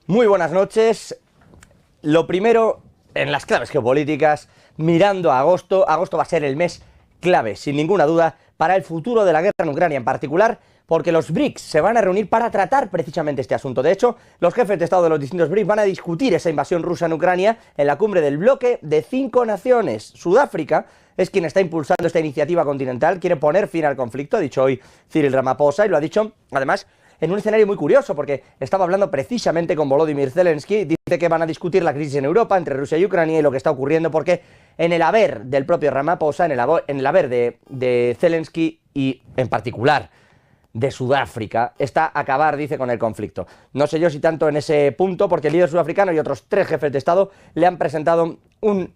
Muy buenas noches. Lo primero, en las claves geopolíticas, mirando a agosto. Agosto va a ser el mes clave, sin ninguna duda, para el futuro de la guerra en Ucrania en particular, porque los BRICS se van a reunir para tratar precisamente este asunto. De hecho, los jefes de Estado de los distintos BRICS van a discutir esa invasión rusa en Ucrania en la cumbre del bloque de 5 naciones. Sudáfrica es quien está impulsando esta iniciativa continental, quiere poner fin al conflicto, ha dicho hoy Cyril Ramaphosa, y lo ha dicho, además, en un escenario muy curioso, porque estaba hablando precisamente con Volodymyr Zelensky. Dice que van a discutir la crisis en Europa entre Rusia y Ucrania y lo que está ocurriendo, porque en el haber del propio Ramaphosa, en el haber de Zelensky y en particular de Sudáfrica, está acabar, dice, con el conflicto. No sé yo si tanto en ese punto, porque el líder sudafricano y otros 3 jefes de Estado le han presentado un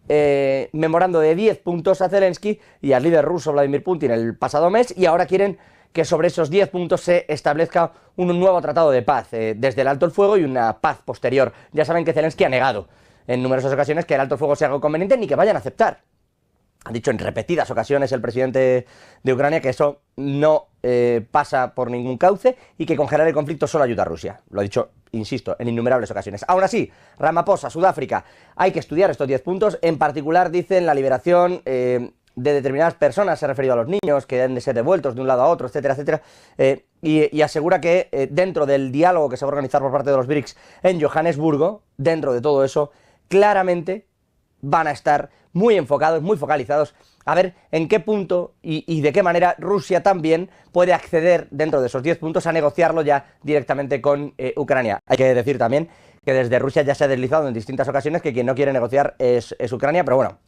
memorando de 10 puntos a Zelensky y al líder ruso Vladimir Putin el pasado mes, y ahora quieren que sobre esos 10 puntos se establezca un nuevo tratado de paz, desde el alto el fuego y una paz posterior. Ya saben que Zelensky ha negado en numerosas ocasiones que el alto el fuego sea algo conveniente ni que vayan a aceptar. Ha dicho en repetidas ocasiones el presidente de Ucrania que eso no pasa por ningún cauce y que congelar el conflicto solo ayuda a Rusia. Lo ha dicho, insisto, en innumerables ocasiones. Aún así, Ramaphosa, Sudáfrica, hay que estudiar estos 10 puntos. En particular, dicen, la liberación de determinadas personas, se ha referido a los niños, que deben de ser devueltos de un lado a otro, etcétera, etcétera, y asegura que dentro del diálogo que se va a organizar por parte de los BRICS en Johannesburgo, dentro de todo eso, claramente van a estar muy enfocados, muy focalizados, a ver en qué punto y de qué manera Rusia también puede acceder dentro de esos 10 puntos a negociarlo ya directamente con Ucrania. Hay que decir también que desde Rusia ya se ha deslizado en distintas ocasiones que quien no quiere negociar es Ucrania, pero bueno,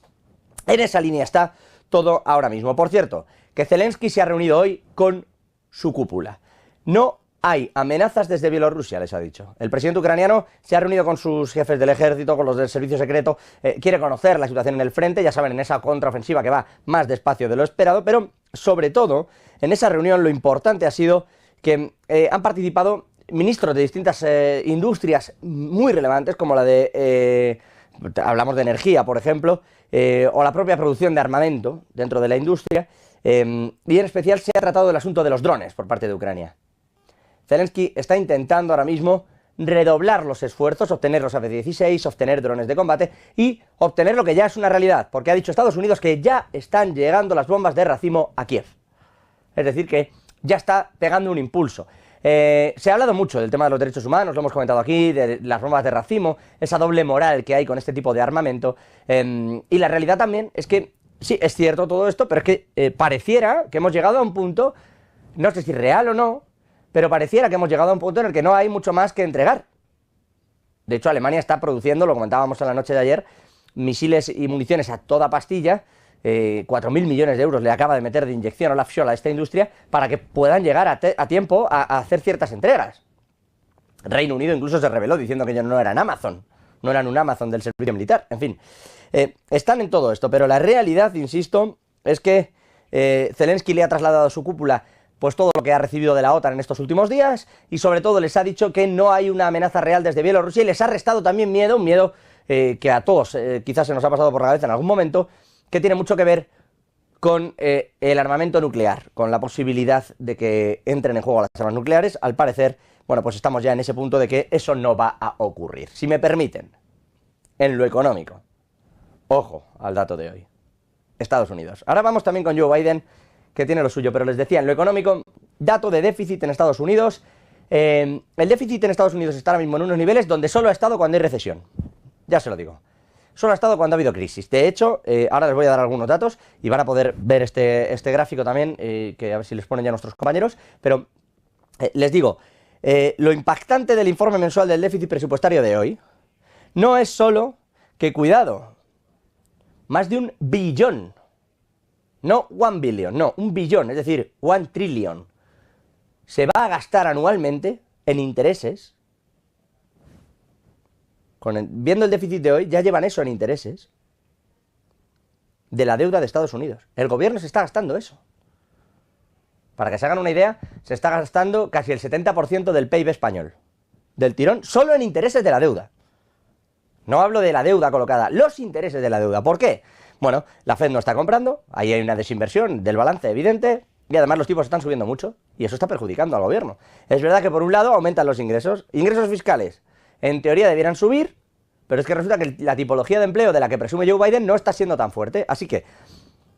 en esa línea está todo ahora mismo. Por cierto, que Zelensky se ha reunido hoy con su cúpula. No hay amenazas desde Bielorrusia, les ha dicho. El presidente ucraniano se ha reunido con sus jefes del ejército, con los del servicio secreto, quiere conocer la situación en el frente, ya saben, en esa contraofensiva que va más despacio de lo esperado, pero sobre todo, en esa reunión lo importante ha sido que han participado ministros de distintas industrias muy relevantes, como la de hablamos de energía, por ejemplo, o la propia producción de armamento dentro de la industria, y en especial se ha tratado del asunto de los drones por parte de Ucrania. Zelensky está intentando ahora mismo redoblar los esfuerzos, obtener los F-16, obtener drones de combate y obtener lo que ya es una realidad, porque ha dicho Estados Unidos que ya están llegando las bombas de racimo a Kiev. Es decir, que ya está pegando un impulso. Se ha hablado mucho del tema de los derechos humanos, lo hemos comentado aquí, de las bombas de racimo, esa doble moral que hay con este tipo de armamento, y la realidad también es que, sí, es cierto todo esto, pero es que pareciera que hemos llegado a un punto, no sé si real o no, pero pareciera que hemos llegado a un punto en el que no hay mucho más que entregar. De hecho, Alemania está produciendo, lo comentábamos en la noche de ayer, misiles y municiones a toda pastilla. 4.000 millones de euros le acaba de meter de inyección a Olaf Scholz a esta industria para que puedan llegar a tiempo a hacer ciertas entregas. Reino Unido incluso se rebeló diciendo que ellos no eran Amazon, no eran un Amazon del servicio militar, en fin. Están en todo esto, pero la realidad, insisto, es que Zelensky le ha trasladado a su cúpula pues todo lo que ha recibido de la OTAN en estos últimos días y sobre todo les ha dicho que no hay una amenaza real desde Bielorrusia y les ha restado también miedo, un miedo que a todos quizás se nos ha pasado por la cabeza en algún momento, que tiene mucho que ver con el armamento nuclear, con la posibilidad de que entren en juego las armas nucleares. Al parecer, bueno, pues estamos ya en ese punto de que eso no va a ocurrir. Si me permiten, en lo económico, ojo al dato de hoy, Estados Unidos. Ahora vamos también con Joe Biden, que tiene lo suyo, pero les decía, en lo económico, dato de déficit en Estados Unidos. El déficit en Estados Unidos está ahora mismo en unos niveles donde solo ha estado cuando hay recesión. Ya se lo digo. Solo ha estado cuando ha habido crisis. De hecho, ahora les voy a dar algunos datos y van a poder ver este gráfico también, que a ver si les ponen ya nuestros compañeros, pero les digo, lo impactante del informe mensual del déficit presupuestario de hoy no es solo que, cuidado, más de 1 billón, no 1 billion, no, 1 billón, es decir, 1 trillion, se va a gastar anualmente en intereses. Viendo el déficit de hoy, ya llevan eso en intereses de la deuda de Estados Unidos. El gobierno se está gastando eso. Para que se hagan una idea, se está gastando casi el 70% del PIB español, del tirón, solo en intereses de la deuda. No hablo de la deuda colocada, los intereses de la deuda. ¿Por qué? Bueno, la Fed no está comprando, ahí hay una desinversión del balance evidente, y además los tipos están subiendo mucho, y eso está perjudicando al gobierno. Es verdad que por un lado aumentan los ingresos fiscales, en teoría debieran subir, pero es que resulta que la tipología de empleo de la que presume Joe Biden no está siendo tan fuerte, así que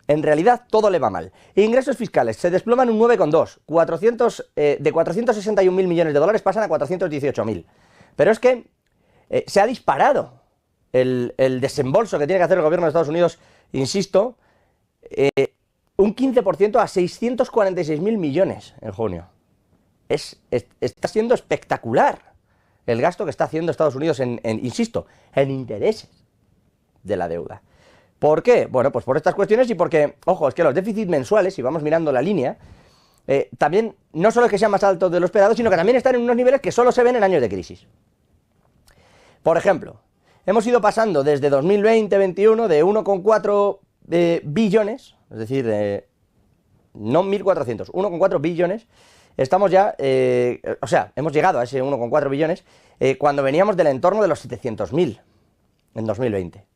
en realidad todo le va mal. Ingresos fiscales se desploman un 9,2, de 461.000 millones de dólares pasan a 418.000. Pero es que se ha disparado el desembolso que tiene que hacer el gobierno de Estados Unidos, insisto, un 15% a 646.000 millones en junio. Está siendo espectacular el gasto que está haciendo Estados Unidos insisto, en intereses de la deuda. ¿Por qué? Bueno, pues por estas cuestiones y porque, ojo, es que los déficits mensuales, si vamos mirando la línea, también no solo es que sean más altos de lo esperado, sino que también están en unos niveles que solo se ven en años de crisis. Por ejemplo, hemos ido pasando desde 2020-21 de 1,4 billones, es decir, no 1.400, 1,4 billones, estamos ya, o sea, hemos llegado a ese 1,4 billones cuando veníamos del entorno de los 700.000 en 2020.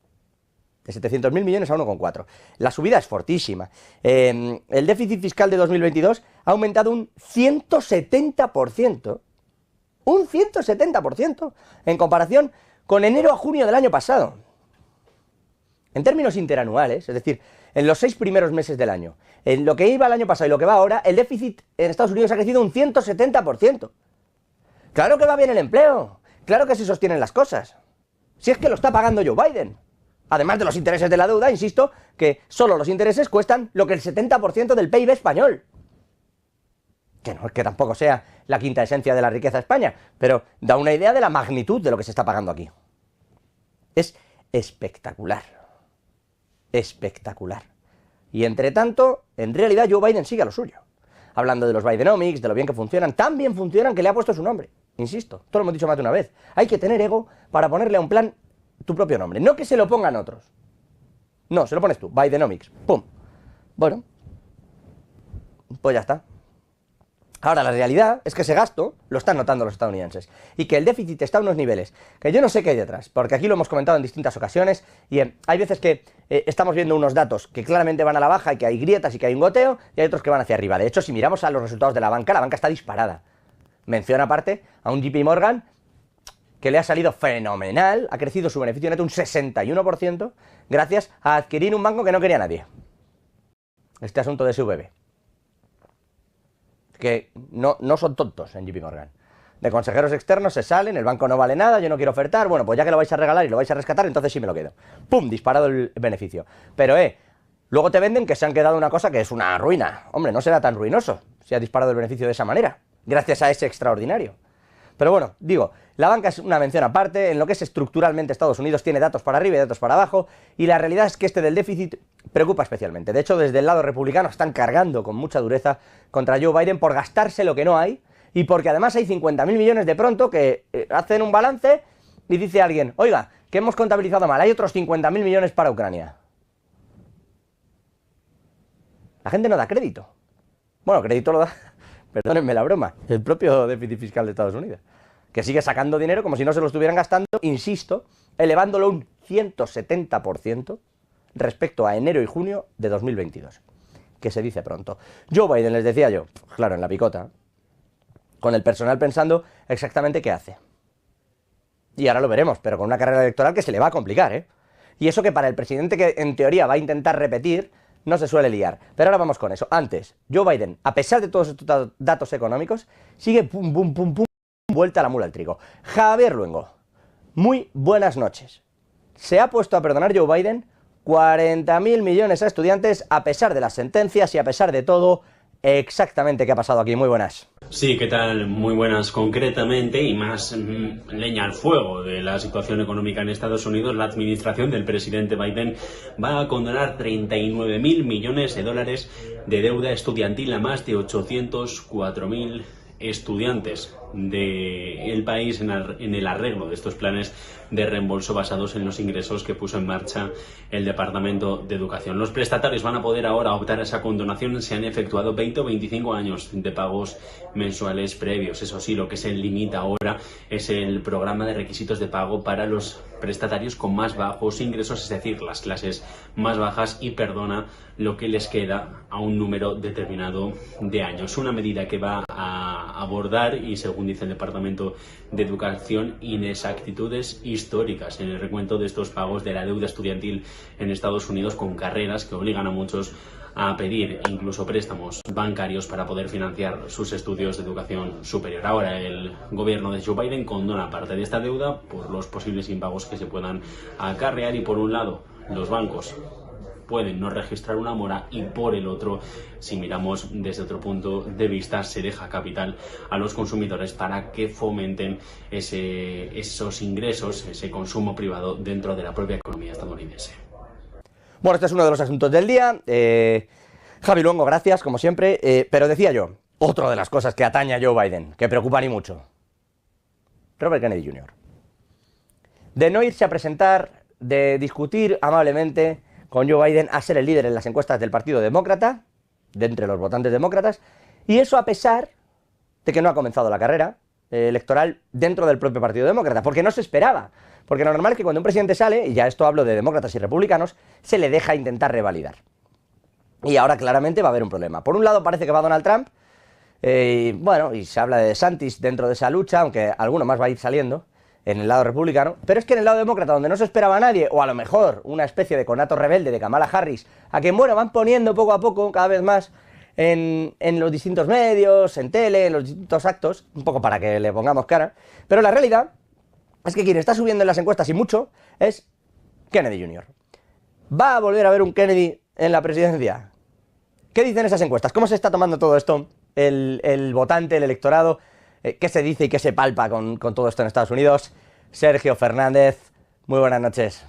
De 700.000 millones a 1,4. La subida es fortísima. El déficit fiscal de 2022 ha aumentado un 170%. Un 170% en comparación con enero a junio del año pasado. En términos interanuales, es decir, en los 6 primeros meses del año, en lo que iba el año pasado y lo que va ahora, el déficit en Estados Unidos ha crecido un 170%. Claro que va bien el empleo, claro que se sostienen las cosas. Si es que lo está pagando Joe Biden. Además de los intereses de la deuda, insisto, que solo los intereses cuestan lo que el 70% del PIB español. Que no es que tampoco sea la quinta esencia de la riqueza de España, pero da una idea de la magnitud de lo que se está pagando aquí. Es espectacular. Espectacular. Y entre tanto, en realidad Joe Biden sigue a lo suyo. Hablando de los Bidenomics, de lo bien que funcionan, tan bien funcionan que le ha puesto su nombre. Insisto, todo lo hemos dicho más de una vez. Hay que tener ego para ponerle a un plan tu propio nombre, no que se lo pongan otros. No, se lo pones tú, Bidenomics, pum. Bueno, pues ya está. Ahora, la realidad es que ese gasto lo están notando los estadounidenses y que el déficit está a unos niveles que yo no sé qué hay detrás, porque aquí lo hemos comentado en distintas ocasiones y hay veces que estamos viendo unos datos que claramente van a la baja y que hay grietas y que hay un goteo y hay otros que van hacia arriba. De hecho, si miramos a los resultados de la banca está disparada. Menciona aparte a un JP Morgan que le ha salido fenomenal, ha crecido su beneficio neto un 61% gracias a adquirir un banco que no quería nadie. Este asunto de SVB. Que no son tontos en JP Morgan. De consejeros externos se salen, el banco no vale nada, yo no quiero ofertar, bueno, pues ya que lo vais a regalar y lo vais a rescatar, entonces sí me lo quedo. ¡Pum! Disparado el beneficio. Pero, luego te venden que se han quedado una cosa que es una ruina. Hombre, no será tan ruinoso si ha disparado el beneficio de esa manera, gracias a ese extraordinario. Pero bueno, digo, la banca es una mención aparte, en lo que es estructuralmente Estados Unidos tiene datos para arriba y datos para abajo, y la realidad es que este del déficit preocupa especialmente. De hecho, desde el lado republicano están cargando con mucha dureza contra Joe Biden por gastarse lo que no hay, y porque además hay 50.000 millones de pronto que hacen un balance y dice alguien, oiga, que hemos contabilizado mal, hay otros 50.000 millones para Ucrania. La gente no da crédito. Bueno, crédito lo da, perdónenme la broma, el propio déficit fiscal de Estados Unidos, que sigue sacando dinero como si no se lo estuvieran gastando, insisto, elevándolo un 170% respecto a enero y junio de 2022, que se dice pronto. Joe Biden, les decía yo, claro, en la picota, con el personal pensando exactamente qué hace. Y ahora lo veremos, pero con una carrera electoral que se le va a complicar, ¿eh? Y eso que para el presidente que en teoría va a intentar repetir, no se suele liar. Pero ahora vamos con eso. Antes, Joe Biden, a pesar de todos estos datos económicos, sigue pum, pum, pum, pum, vuelta la mula al trigo. Javier Luengo, muy buenas noches. Se ha puesto a perdonar Joe Biden 40.000 millones a estudiantes a pesar de las sentencias y a pesar de todo. Exactamente qué ha pasado aquí. Muy buenas. Sí, ¿qué tal? Muy buenas. Concretamente, y más leña al fuego de la situación económica en Estados Unidos, la administración del presidente Biden va a condonar 39.000 millones de dólares de deuda estudiantil a más de 804.000 estudiantes del país en el arreglo de estos planes de reembolso basados en los ingresos que puso en marcha el Departamento de Educación. Los prestatarios van a poder ahora optar a esa condonación si han efectuado 20 o 25 años de pagos mensuales previos. Eso sí, lo que se limita ahora es el programa de requisitos de pago para los prestatarios con más bajos ingresos, es decir, las clases más bajas, y perdona lo que les queda a un número determinado de años. Una medida que va a abordar, y según dice el Departamento de Educación, inexactitudes históricas en el recuento de estos pagos de la deuda estudiantil en Estados Unidos, con carreras que obligan a muchos a pedir incluso préstamos bancarios para poder financiar sus estudios de educación superior. Ahora el gobierno de Joe Biden condona parte de esta deuda por los posibles impagos que se puedan acarrear, y por un lado los bancos pueden no registrar una mora, y por el otro, si miramos desde otro punto de vista, se deja capital a los consumidores para que fomenten esos ingresos, ese consumo privado dentro de la propia economía estadounidense. Bueno, este es uno de los asuntos del día. Javi Luengo, gracias, como siempre. Pero decía yo, otra de las cosas que atañe a Joe Biden, que preocupa ni mucho. Robert Kennedy Jr. De no irse a presentar, de discutir amablemente con Joe Biden a ser el líder en las encuestas del Partido Demócrata, de entre los votantes demócratas, y eso a pesar de que no ha comenzado la carrera electoral dentro del propio Partido Demócrata, porque no se esperaba. Porque lo normal es que cuando un presidente sale, y ya esto hablo de demócratas y republicanos, se le deja intentar revalidar. Y ahora claramente va a haber un problema. Por un lado parece que va Donald Trump, bueno, y se habla de DeSantis dentro de esa lucha, aunque alguno más va a ir saliendo en el lado republicano, pero es que en el lado demócrata, donde no se esperaba a nadie, o a lo mejor una especie de conato rebelde de Kamala Harris, a quien, bueno, van poniendo poco a poco, cada vez más, en los distintos medios, en tele, en los distintos actos, un poco para que le pongamos cara, pero la realidad es que quien está subiendo en las encuestas y mucho es Kennedy Jr. ¿Va a volver a haber un Kennedy en la presidencia? ¿Qué dicen esas encuestas? ¿Cómo se está tomando todo esto? El votante, el electorado, ¿qué se dice y qué se palpa con todo esto en Estados Unidos? Sergio Fernández, muy buenas noches.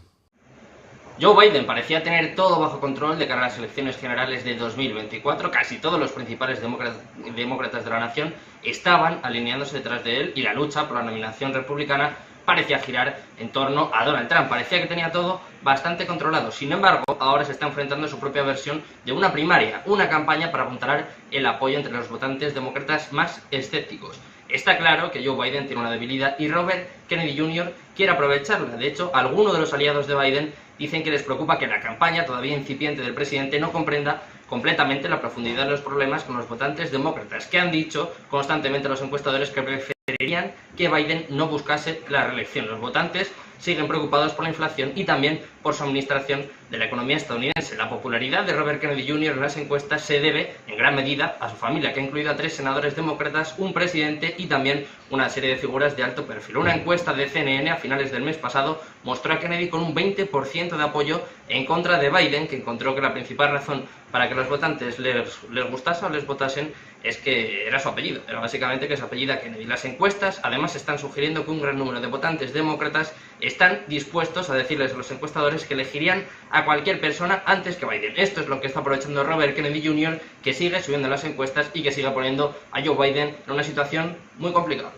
Joe Biden parecía tener todo bajo control de cara a las elecciones generales de 2024. Casi todos los principales demócratas de la nación estaban alineándose detrás de él, y la lucha por la nominación republicana parecía girar en torno a Donald Trump. Parecía que tenía todo bastante controlado. Sin embargo, ahora se está enfrentando a su propia versión de una primaria, una campaña para apuntalar el apoyo entre los votantes demócratas más escépticos. Está claro que Joe Biden tiene una debilidad y Robert Kennedy Jr. quiere aprovecharla. De hecho, algunos de los aliados de Biden dicen que les preocupa que la campaña todavía incipiente del presidente no comprenda completamente la profundidad de los problemas con los votantes demócratas, que han dicho constantemente a los encuestadores que preferirían que Biden no buscase la reelección. Los votantes siguen preocupados por la inflación y también por su administración de la economía estadounidense. La popularidad de Robert Kennedy Jr. en las encuestas se debe en gran medida a su familia, que ha incluido a 3 senadores demócratas, un presidente y también una serie de figuras de alto perfil. Una encuesta de CNN a finales del mes pasado mostró a Kennedy con un 20% de apoyo en contra de Biden, que encontró que la principal razón para que los votantes les gustase o les votasen es que era su apellido, era básicamente que se apellida Kennedy. Las encuestas además están sugiriendo que un gran número de votantes demócratas están dispuestos a decirles a los encuestadores que elegirían a cualquier persona antes que Biden. Esto es lo que está aprovechando Robert Kennedy Jr., que sigue subiendo las encuestas y que sigue poniendo a Joe Biden en una situación muy complicada.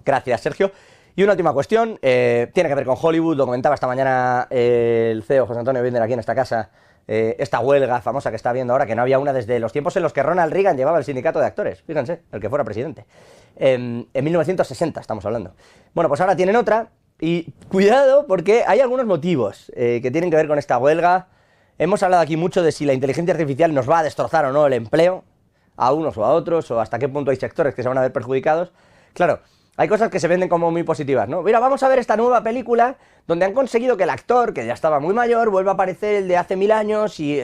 Gracias, Sergio. Y una última cuestión, tiene que ver con Hollywood. Lo comentaba esta mañana el CEO José Antonio Binder aquí en esta casa, esta huelga famosa que está habiendo ahora, que no había una desde los tiempos en los que Ronald Reagan llevaba el sindicato de actores, fíjense, el que fuera presidente, en 1960 estamos hablando. Bueno, pues ahora tienen otra, y cuidado porque hay algunos motivos que tienen que ver con esta huelga. Hemos hablado aquí mucho de si la inteligencia artificial nos va a destrozar o no el empleo, a unos o a otros, o hasta qué punto hay sectores que se van a ver perjudicados. Claro, hay cosas que se venden como muy positivas, ¿no? Mira, vamos a ver esta nueva película donde han conseguido que el actor, que ya estaba muy mayor, vuelva a aparecer el de hace 1000 años, y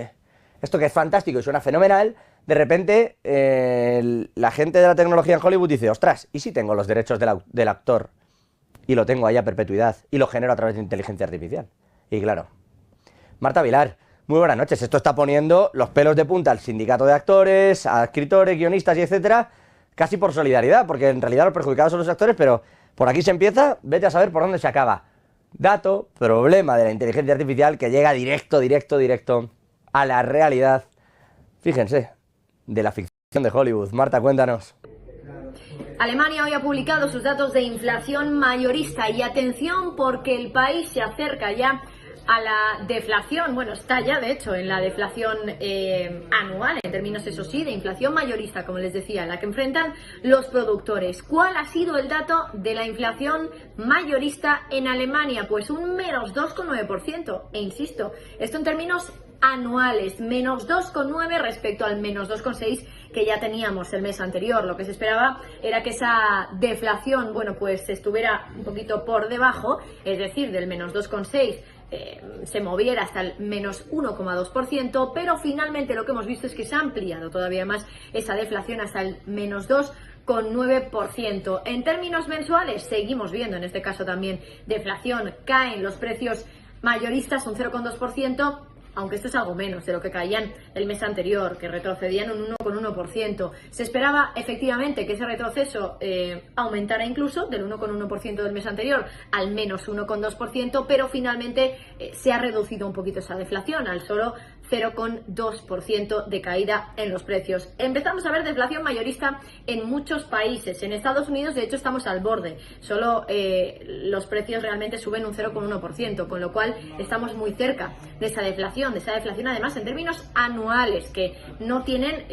esto que es fantástico y suena fenomenal. De repente, la gente de la tecnología en Hollywood dice, ostras, ¿y si tengo los derechos del actor y lo tengo ahí a perpetuidad y lo genero a través de inteligencia artificial? Y claro, Marta Vilar, muy buenas noches. Esto está poniendo los pelos de punta al sindicato de actores, a escritores, guionistas y etcétera, casi por solidaridad, porque en realidad los perjudicados son los actores, pero por aquí se empieza, vete a saber por dónde se acaba. Dato, problema de la inteligencia artificial que llega directo a la realidad, fíjense, de la ficción de Hollywood. Marta, cuéntanos. Alemania hoy ha publicado sus datos de inflación mayorista y atención porque el país se acerca ya a la deflación, bueno, está ya de hecho en la deflación anual, en términos eso sí, de inflación mayorista, como les decía, la que enfrentan los productores. ¿Cuál ha sido el dato de la inflación mayorista en Alemania? Pues un menos 2,9%, e insisto, esto en términos anuales, menos 2,9 respecto al menos 2,6 que ya teníamos el mes anterior. Lo que se esperaba era que esa deflación, bueno, pues estuviera un poquito por debajo, es decir, del menos 2,6 se moviera hasta el menos 1,2%, pero finalmente lo que hemos visto es que se ha ampliado todavía más esa deflación hasta el menos 2,9%. En términos mensuales seguimos viendo en este caso también deflación, caen los precios mayoristas un 0,2%, aunque esto es algo menos de lo que caían el mes anterior, que retrocedían un 1,1%. Se esperaba efectivamente que ese retroceso aumentara incluso del 1,1% del mes anterior al menos 1,2%, pero finalmente se ha reducido un poquito esa deflación al solo 0,2% de caída en los precios. Empezamos a ver deflación mayorista en muchos países. En Estados Unidos, de hecho, estamos al borde. Solo los precios realmente suben un 0,1%, con lo cual estamos muy cerca de esa deflación además en términos anuales, que no tienen,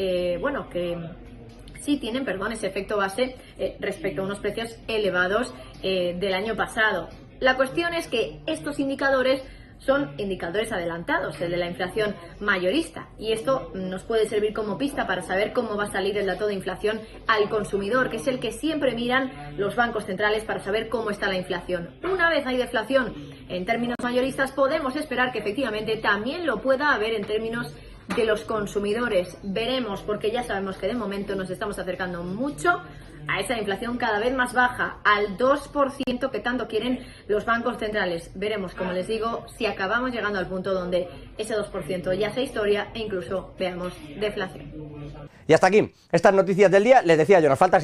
sí tienen, ese efecto base respecto a unos precios elevados del año pasado. La cuestión es que estos indicadores son indicadores adelantados, el de la inflación mayorista, y esto nos puede servir como pista para saber cómo va a salir el dato de inflación al consumidor, que es el que siempre miran los bancos centrales para saber cómo está la inflación. Una vez hay deflación en términos mayoristas, podemos esperar que efectivamente también lo pueda haber en términos de los consumidores. Veremos, porque ya sabemos que de momento nos estamos acercando mucho a esa inflación cada vez más baja, al 2% que tanto quieren los bancos centrales. Veremos, como les digo, si acabamos llegando al punto donde ese 2% ya sea historia e incluso veamos deflación. Y hasta aquí estas noticias del día. Les decía yo, nos falta